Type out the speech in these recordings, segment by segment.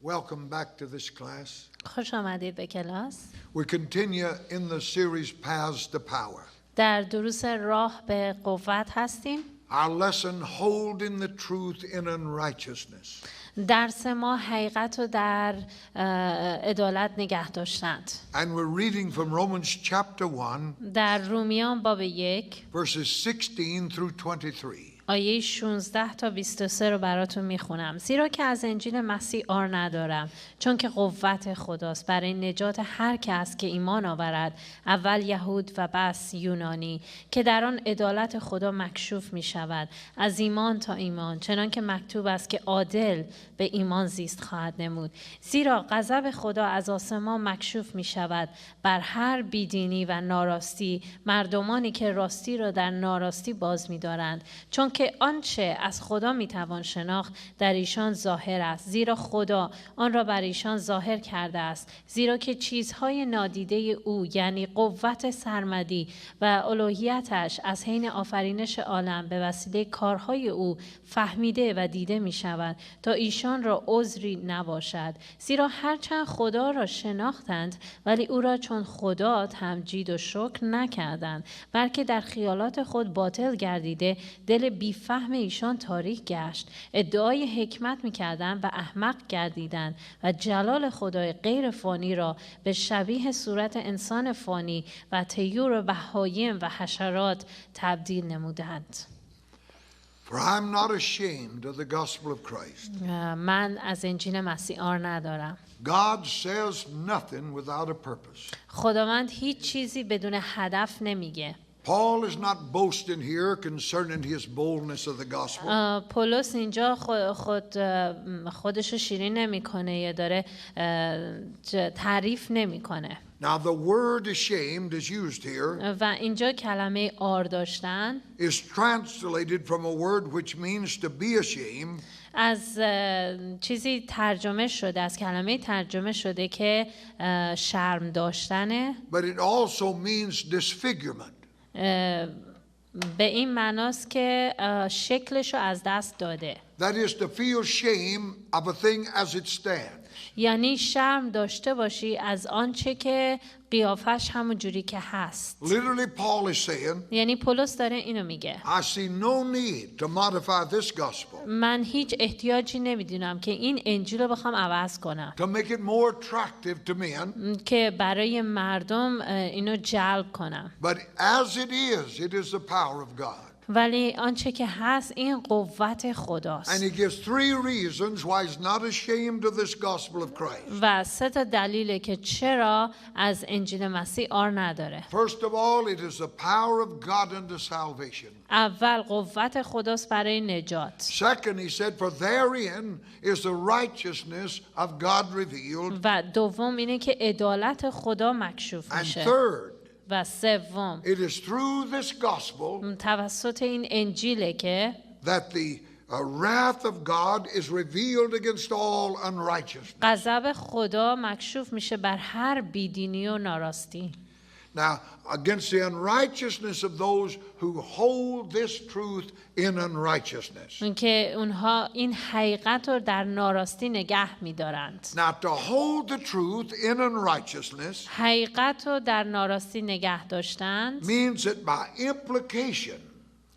Welcome back to this class. خوش آمدید به کلاس. We continue in the series Paths to Power. در دروس راه به قوت هستیم. Our lesson, Holding the Truth in Unrighteousness. درس ما حقیقت رو در عدالت نگه داشتند. And we're reading from Romans chapter 1, در رومیان باب 1 verses 16 through 23. آیه 16 تا 23 رو براتون میخونم. زیرا که از انجیل مسیح عار ندارم، چون که قوت خداست برای نجات هر کس که ایمان آورد، اول یهود و پس یونانی، که در آن عدالت خدا مکشوف می شود از ایمان تا ایمان، چنان که مکتوب است که عادل به ایمان زیست خواهد نمود. زیرا غضب خدا از آسمان مکشوف می شود بر هر بیدینی و ناراستی، مردمانی که راستی را در ناراستی باز می دارند، چون که آنچه از خدا میتوان شناخت در ایشان ظاهر است، زیرا خدا آن را بر ایشان ظاهر کرده است. زیرا که چیزهای نادیده او، یعنی قوت سرمدی و الوهیتش، از حین آفرینش عالم به وسیله کارهای او فهمیده و دیده می شود تا ایشان را عذری نباشد. زیرا هرچند خدا را شناختند ولی او را چون خدا تمجید و شکر نکردند، بلکه در خیالات خود باطل گردیده دل بیفهم ایشان تاریک گشت. ادعای حکمت می‌کردند و احمق گردیدند و جلال خدای غیر فانی را به شبیه صورت انسان فانی و طیور و بهایم و حشرات تبدیل نمودند. For I am not ashamed of the gospel of Christ. من از انجیل مسیح عار ندارم. God says nothing without a purpose. خداوند هیچ چیزی بدون هدف نمیگه. Paul is not boasting here concerning his boldness of the gospel. پولس اینجا خودشو شیرین نمیکنه یا داره تعریف نمیکنه. Now the word ashamed is used here و اینجا کلمه عار داشتن is translated from a word which means to be ashamed. از چیزی ترجمه شده، از کلمه ترجمه شده که شرم داشتنه. But it also means disfigurement. به این معناست که شکلشو از دست داده. That is to feel shame of a thing as it stands. یعنی شرم داشته باشی از آنچه که قیافش همون جوری که هست. Literally Paul is saying, یعنی پولس داره اینو میگه. I see no need to modify this gospel. من هیچ احتیاجی نمیدونم که این انجیل رو بخوام عوض کنم. To make it more attractive to men. که برای مردم اینو جلب کنم. But as it is the power of God. ولی آنچه که هست این قوت خداست. And he gives three reasons why he's not ashamed of this gospel of Christ. و سه تا دلیله که چرا از انجیل مسیح عار نداره. First of all, it is the power of God unto salvation. اول قوت خداست برای نجات. Second, he said, for therein is the righteousness of God revealed. و دوم اینه که عدالت خدا مکشوف And میشه. third, و سوم it is through this gospel توسط این انجیله که that the wrath of God is revealed against all unrighteousness. غضب خدا مکشوف میشه بر هر بیدینی و ناراستی. Now, against the unrighteousness of those who hold this truth in unrighteousness. که اونها این حقیقت رو در ناراستی نگه می‌دارند. Now, to hold the truth in unrighteousness حقیقت رو در ناراستی نگه داشتند means that by implication,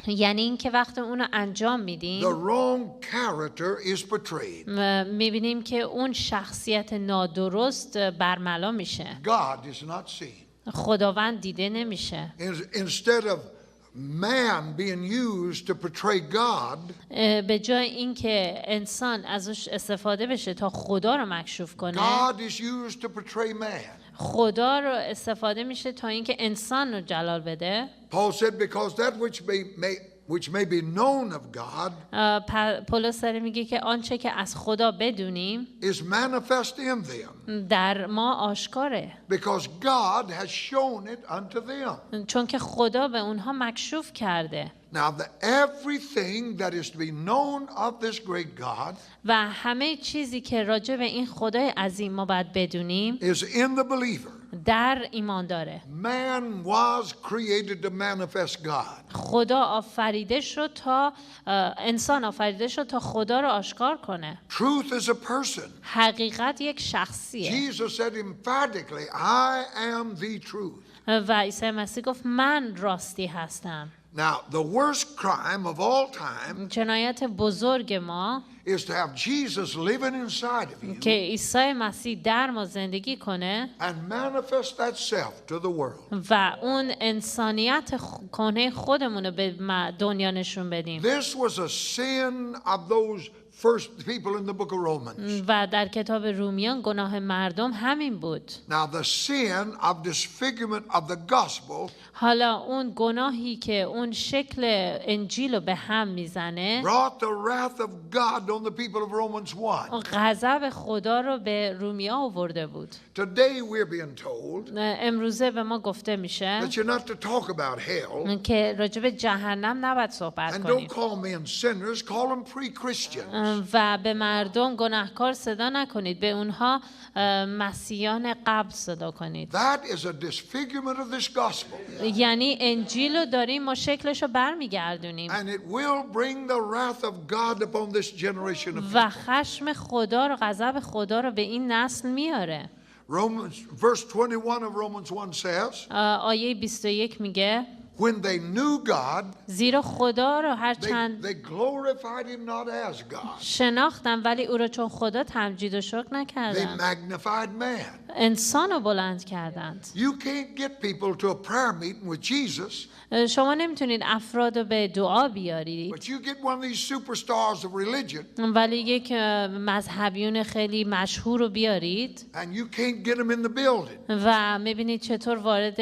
یعنی این که وقتی اونو انجام the میدیم wrong character is portrayed. می‌بینیم که اون شخصیت نادرست برملا میشه. God is not seen. خداوند دیده نمیشه. Instead of man being used to portray God, به جای اینکه انسان ازش استفاده بشه تا خدا رو مکشوف کنه، God is used to portray man. خدا رو استفاده میشه تا اینکه انسان رو جلال بده. Paul said, because that which may be known of God پولس داره میگه که آنچه که از خدا بدونیم is manifest in them, در ما آشکاره، because God has shown it unto them. چون که خدا به اونها مکشوف کرده. Now, everything that is to be known of this great God و همه چیزی که راجع به این خدای عظیم ما باید بدونیم is in the believer. در ایمان داره. Man was created to manifest God. خدا آفریده شد تا انسان آفریده شد تا خدا رو آشکار کنه. Truth is a person. حقیقت یک شخصیه. Jesus said emphatically, I am the truth. و عیسی مسیح گفت من راستی هستم. Now, the worst crime of all time جنایت بزرگ ما is to have Jesus living inside of you که عیسی مسیح در ما زندگی کنه and manifest that self to the world. و اون انسانیت کنه خودمون رو به دنیا نشون بدیم. This was a sin of those first people in the book of Romans. و در کتاب رومیان گناه مردم همین بود. Now, the sin of disfigurement of the gospel حالا اون گناهی که اون شکل انجیل رو به هم میزنه brought the wrath of God on the people of Romans 1. غضب خدا رو به رومیا آورده بود. Today we're being told امروزه به ما گفته میشه that you're not to talk about hell که راجع به جهنم نباید صحبت and کنیم don't call men sinners, call them pre-Christians. و به مردم گناهکار صدا نکنید، به اونها مسیحیان قبل صدا کنید. That is a disfigurement of this gospel. یعنی انجیل رو داریم ما شکلش رو برمیگردونیم And it will bring the wrath of God upon this generation of و people. خشم خدا رو، غضب خدا رو به این نسل میاره. Verse 21 of Romans 1 says, آیه 21 میگه when they knew God, زیرا خدا رو هر they چند glorified him not as God. شناختن ولی او رو چون خدا تمجید و شکر They نکردند، magnified man. انسان رو بلند کردند. You can't get people to a prayer meeting with Jesus, شما نمیتونید افراد رو به دعا بیارید but you get one of these superstars of religion ولی یک مذهبیون خیلی مشهور رو بیارید and you can't get them in the building. و میبینید چطور وارد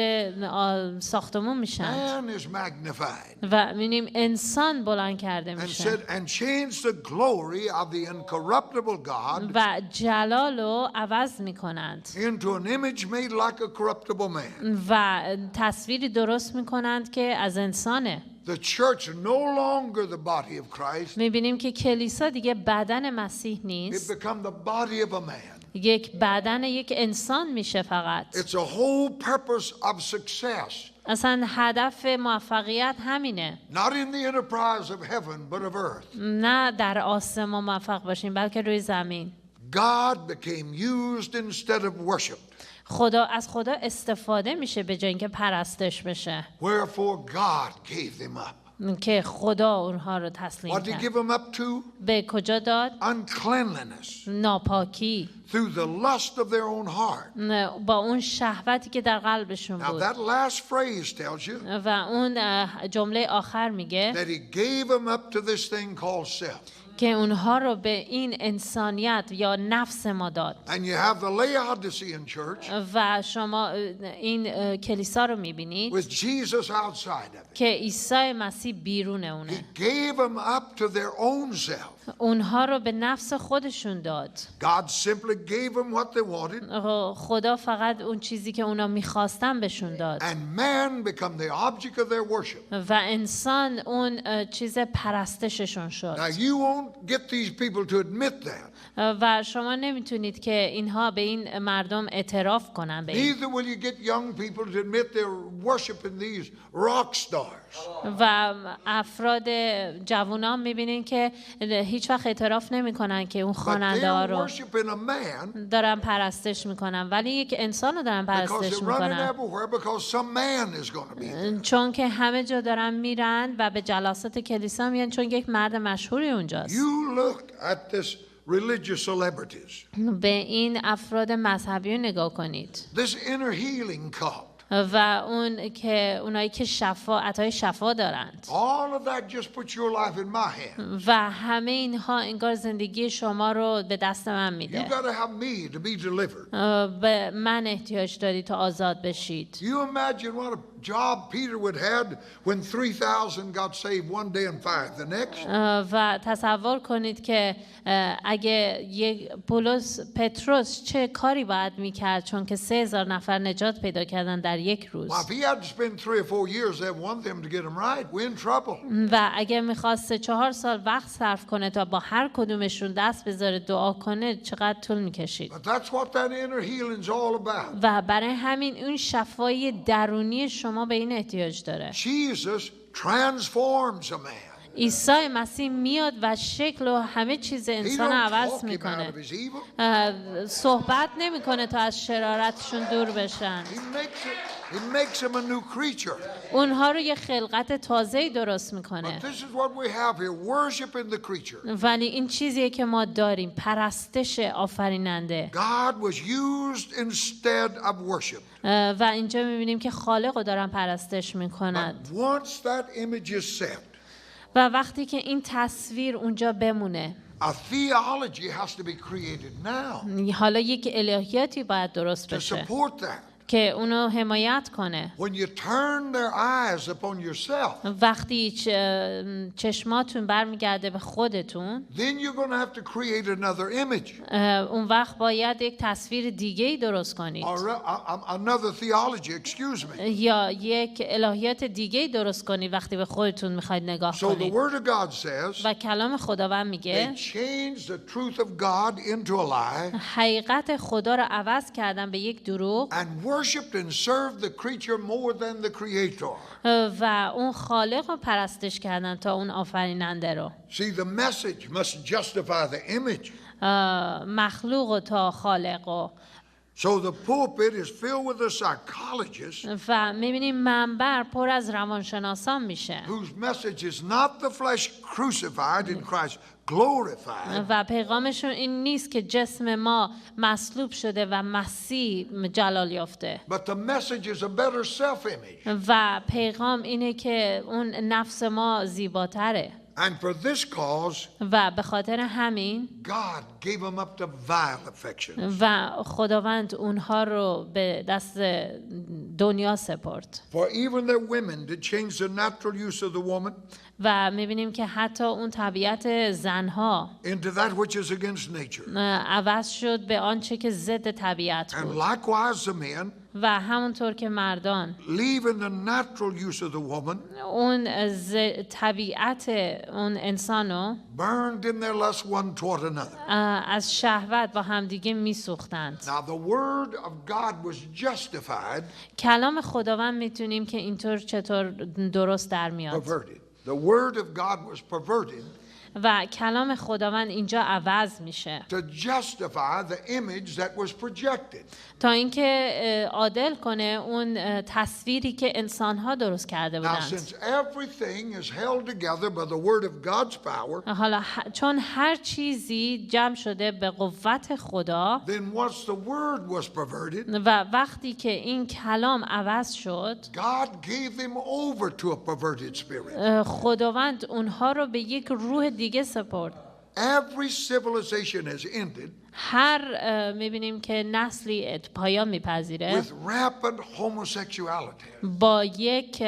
ساختمون میشن Man is magnified و میبینیم انسان بلند کرده and میشه said and changed the glory of the incorruptible God و جلال رو عوض میکنند into an image made like a corruptible man. و تصویری درست میکنند که از انسانه. The church no longer the body of Christ. میبینیم که کلیسا دیگه بدن مسیح It نیست، become the body of a man. یک بدن یک انسان میشه فقط. It's a whole purpose of success, اصلا هدف موفقیت همینه، not in the enterprise of heaven, but of earth. نه در آسمان موفق باشیم بلکه روی زمین. God became used instead of worshipped. از خدا استفاده میشه به جای اینکه پرستش بشه، Wherefore God gave them up. که خدا اونها رو تسلیم What did he give کرد. them up to? به کجا داد؟ Uncleanliness, ناپاکی، through the lust of their own heart. با اون شهوتی که در قلبشون Now بود. that last phrase tells you و اون جمله آخر میگه that he gave them up to this thing called self. که اونها رو به این انسانیت یا نفس ما داد. And you have the Laodicean church و شما این کلیسا رو میبینید with Jesus outside of it. که عیسی مسیح بیرون He اونه. gave them up to their own self. اونها رو به نفس خودشون داد. God simply gave them what they wanted, خدا فقط اون چیزی که اونا میخواستن بهشون داد and man become the object of their worship. و انسان اون چیز پرستششون شد. Now you won't get these people to admit that. و شما نمیتونید که اینها به این مردم اعتراف کنن به این. Neither will you get young people to admit they're worshiping these rock stars. و افراد جوانان میبینین که هیچ وقت اعتراف نمیکنن که اون But خواننده ها they're رو worshiping a man دارن پرستش میکنن ولی یک انسان رو دارن because پرستش they're running میکنن everywhere because some man is going to be there. چون که همه جا دارن میرن و به جلسات کلیسا میان چون یک مرد مشهوری اونجاست. You look at this religious celebrities, به این افراد مذهبی رو نگاه کنید this inner healing cult. و اون که اونایی که عطای شفا دارند All of that just puts your life in my hand. و همه اینها انگار زندگی شما رو به دست من You میده. got to have me to be delivered. به من احتیاج داری تا آزاد بشید. You imagine what a job Peter would had when 3,000 got saved one day and 5 the next. و تصور کنید که اگه پتروس چه کاری باید میکرد چون که 3,000 نفر نجات پیدا کردن در یک روز. Well, if he had to spend 3 or 4 years, they want them to get him right. We're in trouble. و اگه میخواست 4 سال وقت صرف کنه تا با هر کدومشون دست بذاره دعا کنه چقدر طول میکشید. But that's what that inner healing's all about. و برای همین اون شفای درونی شما به این احتیاج داره. Jesus transforms a man. عیسی مسیح میاد و شکل و همه چیز He انسان don't عوض talk him out میکنه. of his evil. صحبت نمیکنه تا از شرارتشون دور بشن. He makes him a new creature. اونها رو یه خلقت تازه‌ای درست میکنه. But this is what we have here, worshiping the creature. ولی این چیزیه که ما داریم، پرستش آفریننده. God was used instead of worship. و اینجا میبینیم که خالق رو دارن پرستش میکنند. But once that image is set, و وقتی که این تصویر اونجا بمونه، a theology has to be created now حالا یک الهیاتی باید درست to بشه support that. که اونو حمایت کنه. When you turn their eyes upon yourself, وقتی چشماتون برمیگرده به خودتون، then you're going to have to create another image اون وقت باید یک تصویر دیگه‌ای درست کنید or another theology, excuse me. یا یک الهیات دیگه‌ای درست کنید وقتی به خودتون میخواید نگاه So the کنید. Word of God says و کلام خداوند they میگه changed the truth of God into a lie حقیقت خدا رو عوض کردن به یک دروغ and worshipped and served the creature more than the Creator. و اون خالق رو پرستش کردن تا اون آفریننده رو. See, the message must justify the image. مخلوق و تا خالق رو. So the pulpit is filled with a psychologist و میبینیم منبر پر از روانشناسان میشه whose message is not the flesh crucified in Christ glorified, و پیغامشون این نیست که جسم ما مصلوب شده و مسیح جلال یافته، but the message is a better self-image. و پیغام اینه که اون نفس ما زیباتره. And for this cause, و به خاطر همین God gave them up to vile affections. و خداوند اونها رو به دست دنیا سپرد. For even their women did change the natural use of the woman و میبینیم که حتی اون طبیعت زنها into that which is against nature. عوض شد به آنچه که ضد طبیعت And بود. likewise the men, و همونطور که مردان leaving the natural use of the woman, اون طبیعت اون انسانو burned in their lust one toward another. از شهوت با همدیگه میسوختند. Now the word of God was justified, کلام خداوند میتونیم که اینطور چطور درست در میاد. perverted. The word of God was perverted و کلام خداوند اینجا عوض میشه to justify the image that was projected. تا اینکه عادل کنه اون تصویری که انسان‌ها درست کرده Now, بودند. since everything is held together by the word of God's power, حالا چون هر چیزی جمع شده به قوت خدا، then once the word was perverted, و وقتی که این کلام عوض شد، God gave them over to a perverted spirit. خداوند اونها رو به یک روح دیگه سپرد. Every civilization has ended هر میبینیم که نسلی پایان میپذیره with rampant homosexuality. با یک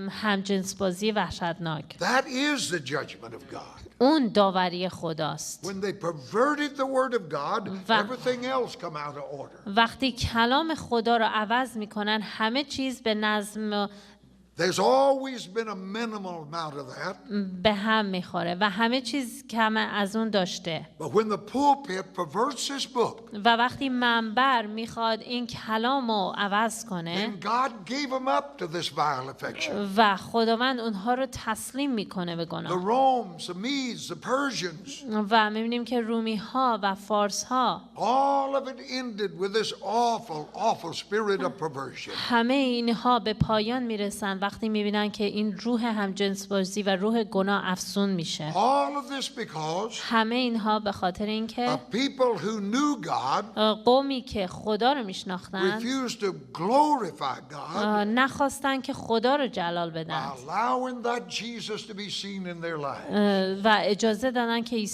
همجنسبازی وحشتناک. That is the judgment of God. اون داوری خداست. When they perverted the word of God, everything else come out of order. وقتی کلام خدا رو عوض میکنن همه چیز به نظم There's always been a minimal amount of that. به هم میخوره و همه چیز کم از اون داشته. But when the pulpit perverts this book, و وقتی منبر میخواد این کلام رو عوض کنه، then God gave them up to this vile affection. و خداوند اونها رو تسلیم میکنه به The گناه. Romans, the Medes, the Persians, و میبینیم که رومی ها و فارس ها all of it ended with this awful, awful spirit of perversion. همه اینها به پایان میرسن و وقتی میبینن که این روح همجنسبازی و روح گناه افزون میشه. All of this because همه اینها به خاطر اینکه of people who knew God قومی که خدا رو میشناختن refused to glorify God نخواستن که خدا رو جلال by بدن allowing that Jesus to be seen in their lives. و اجازه دادن که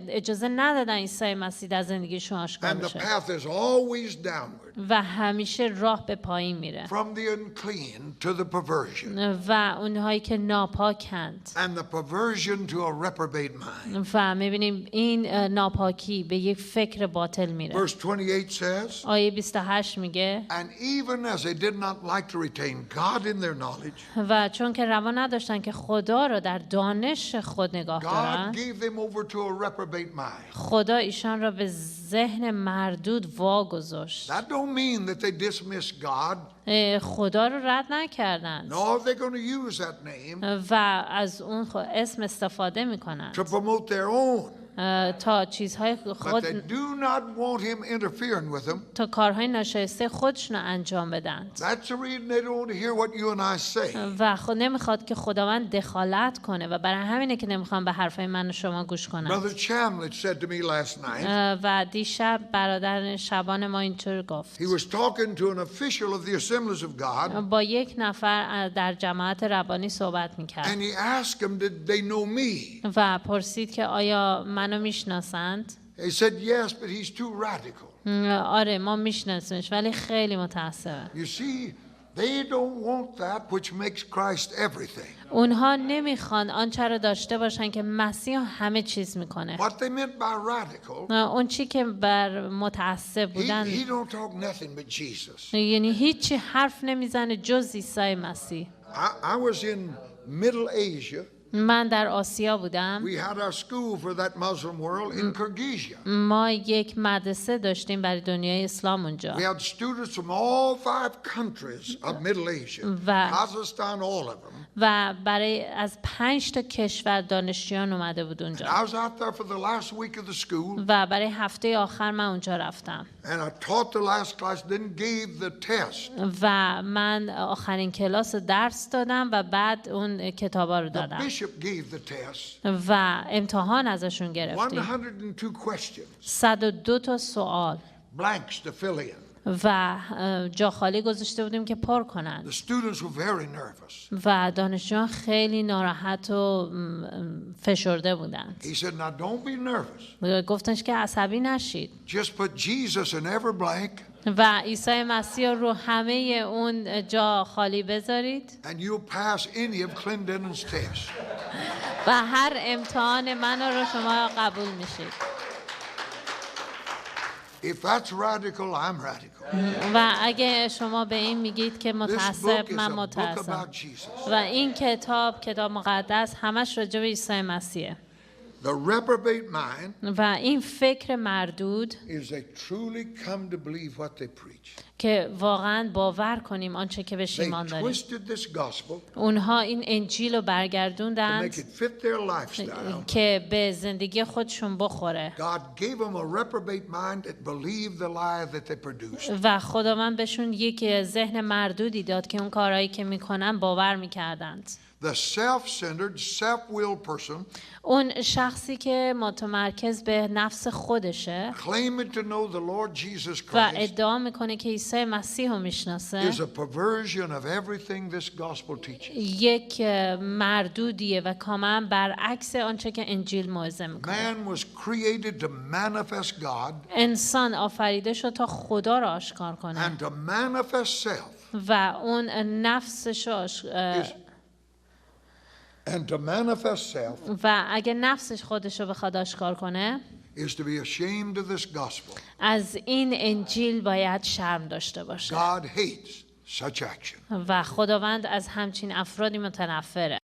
اجازه ندادن عیسی مسیح در زندگیشون آشکار And the بشه path is always downward و همیشه راه به پایین میره from the unclean to the perversion و اونهایی که ناپاکند and the perversion to a reprobate mind. و میبینیم این ناپاکی به یک فکر باطل میره. Verse 28 says, آیه 28 میگه and even as they did not like to retain God in their knowledge, و چون که روا نداشتن که خدا رو در دانش خود نگاه God دارن gave them over to a reprobate mind. خدا ایشان را به ذهن مردود واگذاشت. That don't mean that they dismiss God, خدا رو رد نکردن nor are they going to use that name و از اون اسم استفاده میکنن to promote their own. تا چیزهای But خود they do not want him interfering with them. تا کارهای ناشایسته خودشون رو انجام بدن That's the reason they don't want to hear what you and I say. و خود نمیخواد که خداوند دخالت کنه و برای همینه که نمیخوان به حرفای من و شما گوش کنن. Brother Chamlet said to me last night, و دیشب برادر شبان ما اینطور گفت he was talking to an official of the Assemblies of God, با یک نفر در جماعت ربانی صحبت میکرد and he asked him, did they know me? و پرسید که آیا منو میشناسند؟ He said, yes, but he's too radical. آره ما میشناسیمش ولی خیلی متعصبه. You see, they don't want that which makes Christ everything. اونها نمیخوان آنچه را داشته باشن که مسیح همه چیز میکنه. What they meant by radical, اون چی که بر متعصب بودن he don't talk nothing but Jesus. یعنی هیچی حرف نمیزنه جز عیسی مسیح. I was in Middle Asia. من در آسیا بودم. We had our school for that Muslim world in Kyrgyzia. ما یک مدرسه داشتیم برای دنیای اسلام اونجا. We had students from all 5 countries of Middle Asia, Kazakhstan, all of them. و برای از 5 تا کشور دانشجویان اومده بود اونجا. I was out there for the last week of the school, و برای هفته آخر من اونجا رفتم. and I taught the last class, then gave the test. و من آخرین کلاس درس دادم و بعد اون کتابا رو The دادم. bishop gave the test. و امتحان ازشون گرفتیم. 102 questions, 102 تا سوال blanks to fill in. و جا خالی گذاشته بودیم که پر کنن. The students were very nervous. و دانشجویان خیلی ناراحت و فشرده بودند. He said, now don't be nervous. گفتنش که عصبی نشید. Just put Jesus in every blank, و عیسی مسیح رو همه اون جا خالی بذارید and you'll pass any of Clendenin's tests. و هر امتحان من رو شما قبول میشید. If that's radical, I'm radical. و اگه شما به این میگید که This متعصب book is من a book متعصبم. about Jesus. و این کتاب مقدس همش راجع به عیسی مسیحه. The reprobate mind و این فکر مردود is they truly come to believe what they preach. که واقعا باور کنیم آنچه که بهش They ایمان داریم. twisted this gospel اونها این انجیل رو to make برگردوندند it fit their lifestyle. که به زندگی خودشون بخوره. God gave them a reprobate mind that believed the lie that they produced. و خداوند بهشون یک ذهن مردودی داد که اون کارهایی که میکنن باور میکردند. The self-centered, self-willed person اون شخصی که متمرکز به نفس خودشه claiming to know the Lord Jesus و Christ ادعا میکنه که عیسی مسیح رو میشناسه is a perversion of everything this gospel teaches. یک مردودیه و کاملا برعکس آنچه که انجیل موعظه میکنه. Man was created to manifest God انسان آفریده شد تا خدا را آشکار کنه and to manifest self. و اون نفسش And to manifest self و اگه نفسش خودش رو بخواد آشکار کنه is to be ashamed of this gospel. از این انجیل باید شرم داشته باشه God hates such action. و خداوند از همچین افرادی متنفره.